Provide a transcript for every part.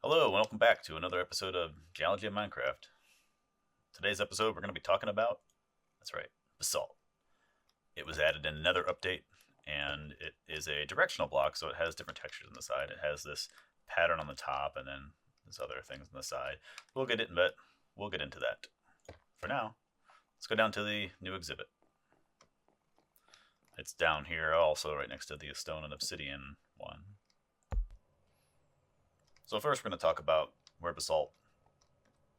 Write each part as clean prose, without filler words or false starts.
Hello, and welcome back to another episode of Geology of Minecraft. Today's episode, we're going to be talking about, that's right, basalt. It was added in another update, and it is a directional block, so it has different textures on the side. It has this pattern on the top, and then there's other things on the side. We'll get into that. For now, let's go down to the new exhibit. It's down here, also right next to the stone and obsidian one. So first, we're going to talk about where basalt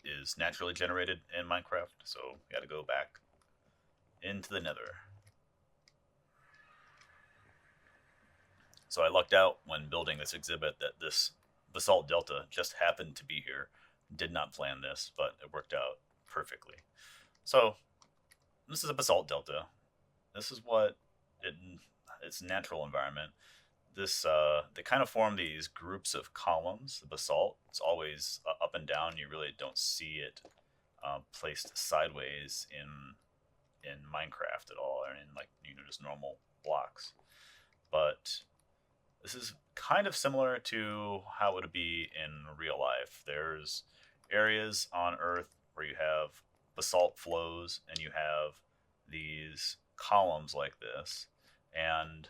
is naturally generated in Minecraft. So we got to go back into the Nether. So I lucked out when building this exhibit that this basalt delta just happened to be here. Did not plan this, but it worked out perfectly. So this is a basalt delta. This is what its natural environment. They kind of form these groups of columns. The basalt, it's always up and down. You really don't see it placed sideways in Minecraft at all, or in just normal blocks. But this is kind of similar to how it would be in real life. There's areas on Earth where you have basalt flows and you have these columns like this, and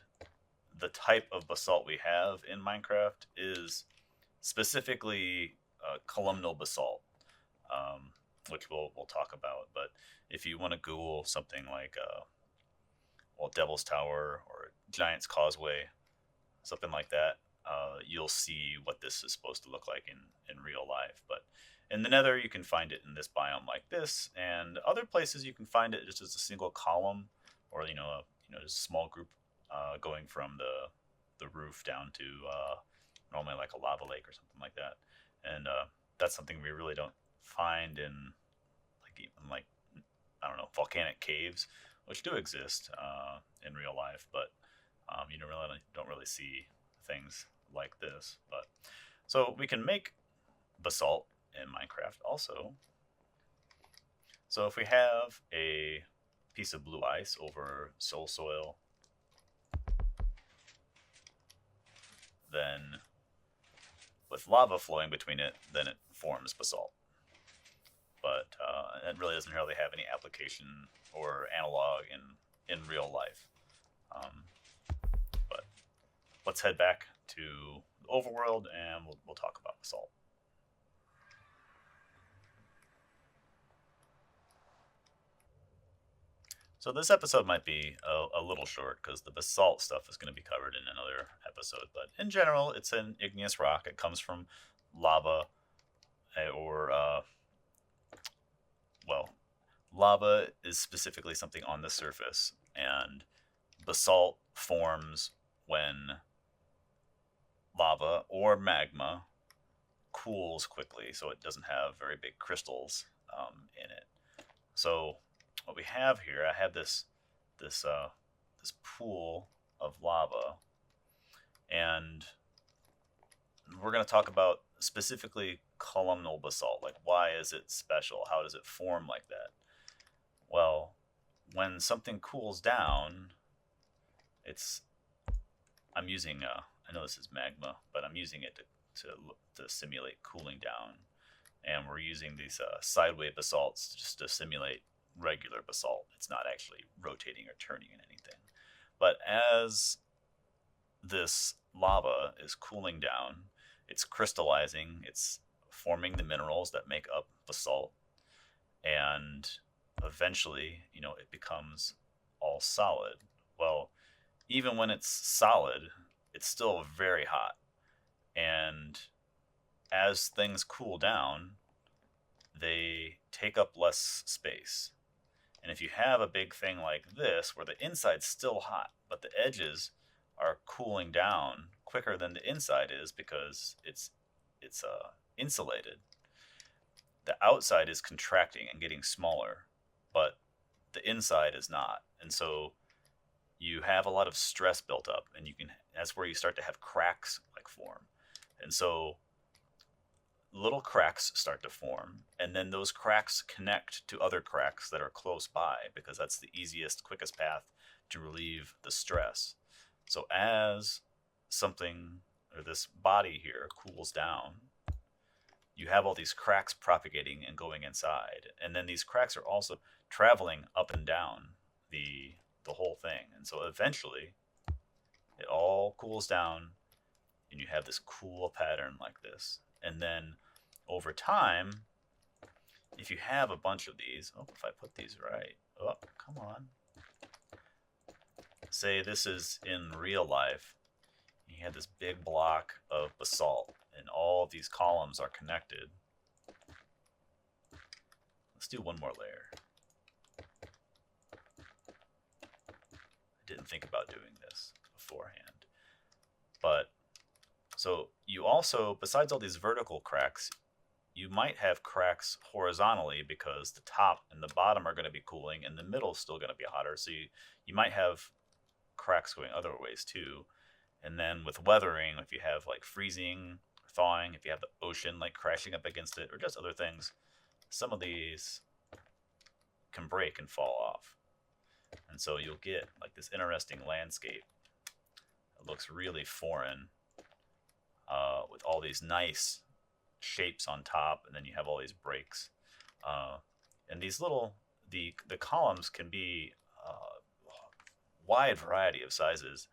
the type of basalt we have in Minecraft is specifically columnal basalt, which we'll talk about. But if you want to Google something like Devil's Tower or Giant's Causeway, something like that, you'll see what this is supposed to look like in real life. But in the Nether, you can find it in this biome like this, and other places you can find it just as a single column, or just a small group going from the roof down to normally like a lava lake or something like that. And that's something we really don't find in even I don't know, volcanic caves, which do exist in real life, but you don't really see things like this. But so we can make basalt in Minecraft also. So if we have a piece of blue ice over soul soil, then with lava flowing between it, then it forms basalt. But it really doesn't really have any application or analog in real life. Um, but let's head back to the overworld and we'll talk about basalt. So this episode might be a little short because the basalt stuff is going to be covered in another episode. But in general, it's an igneous rock. It comes from lava, or well, lava is specifically something on the surface, and basalt forms when lava or magma cools quickly, so it doesn't have very big crystals in it. So what we have here, I have this this pool of lava, and we're going to talk about specifically columnal basalt. Like, why is it special? How does it form like that? Well, when something cools down, it's I'm using I know this is magma, but I'm using it to simulate cooling down, and we're using these sideway basalts just to simulate regular basalt. It's not actually rotating or turning in anything. But as this lava is cooling down, it's crystallizing, it's forming the minerals that make up basalt, and eventually, it becomes all solid. Well, even when it's solid, it's still very hot. And as things cool down, they take up less space. And if you have a big thing like this, where the inside's still hot, but the edges are cooling down quicker than the inside is because it's insulated, the outside is contracting and getting smaller, but the inside is not. And so you have a lot of stress built up, and that's where you start to have cracks form. And so little cracks start to form, and then those cracks connect to other cracks that are close by, because that's the easiest, quickest path to relieve the stress. So as something, or this body here, cools down, you have all these cracks propagating and going inside, and then these cracks are also traveling up and down the whole thing, and so eventually it all cools down, and you have this cool pattern like this. And then over time, if you have a bunch of these, oh, if I put these right, oh, come on. Say this is in real life. You had this big block of basalt, and all of these columns are connected. Let's do one more layer. I didn't think about doing this beforehand. But, so you also, besides all these vertical cracks, you might have cracks horizontally because the top and the bottom are going to be cooling and the middle is still going to be hotter. So you might have cracks going other ways too. And then with weathering, if you have like freezing, thawing, if you have the ocean like crashing up against it, or just other things, some of these can break and fall off. And so you'll get like this interesting landscape. It looks really foreign with all these nice shapes on top, and then you have all these breaks. And these little, the columns can be wide variety of sizes.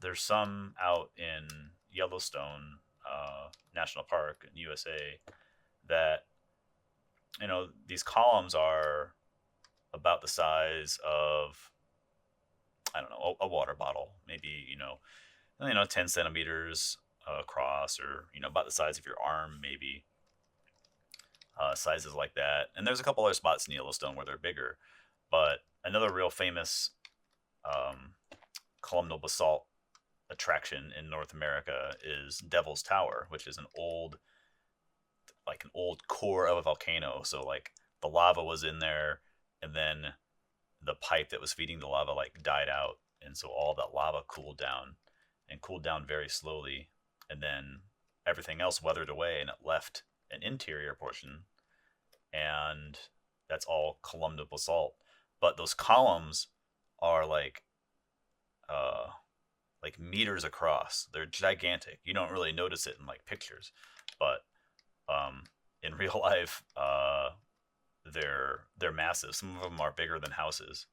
There's some out in Yellowstone National Park in USA that, you know, these columns are about the size of, I don't know, a water bottle, maybe, 10 centimeters across, or, about the size of your arm, maybe. Sizes like that. And there's a couple other spots in Yellowstone where they're bigger. But another real famous columnal basalt attraction in North America is Devil's Tower, which is an old core of a volcano. So like the lava was in there, and then the pipe that was feeding the lava like died out, and so all that lava cooled down very slowly, and then everything else weathered away, and it left an interior portion, and that's all columnar basalt. But those columns are like meters across. They're gigantic. You don't really notice it in like pictures, but in real life, they're massive. Some of them are bigger than houses.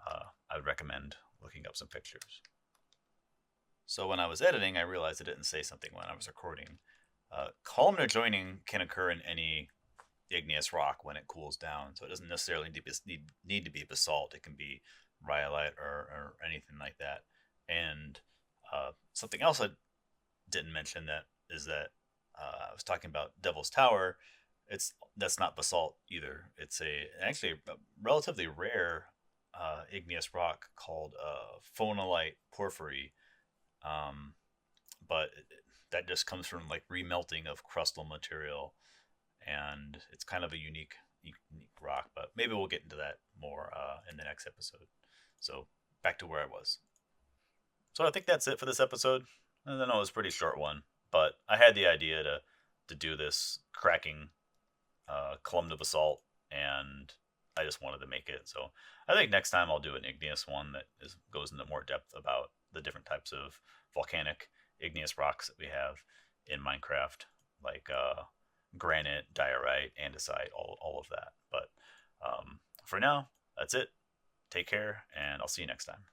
I would recommend looking up some pictures. So when I was editing, I realized I didn't say something when I was recording. Columnar joining can occur in any igneous rock when it cools down, so it doesn't necessarily need to be basalt. It can be rhyolite or anything like that. And something else I didn't mention that is that I was talking about Devil's Tower. That's not basalt either. It's actually a relatively rare igneous rock called phonolite porphyry, but that just comes from like remelting of crustal material, and it's kind of a unique rock. But maybe we'll get into that more in the next episode. So back to where I was. So I think that's it for this episode. I know it was a pretty short one, but I had the idea to do this cracking columnar basalt, and I just wanted to make it. So I think next time I'll do an igneous one that goes into more depth about the different types of volcanic igneous rocks that we have in Minecraft, like granite, diorite, andesite, all of that. But for now, that's it. Take care, and I'll see you next time.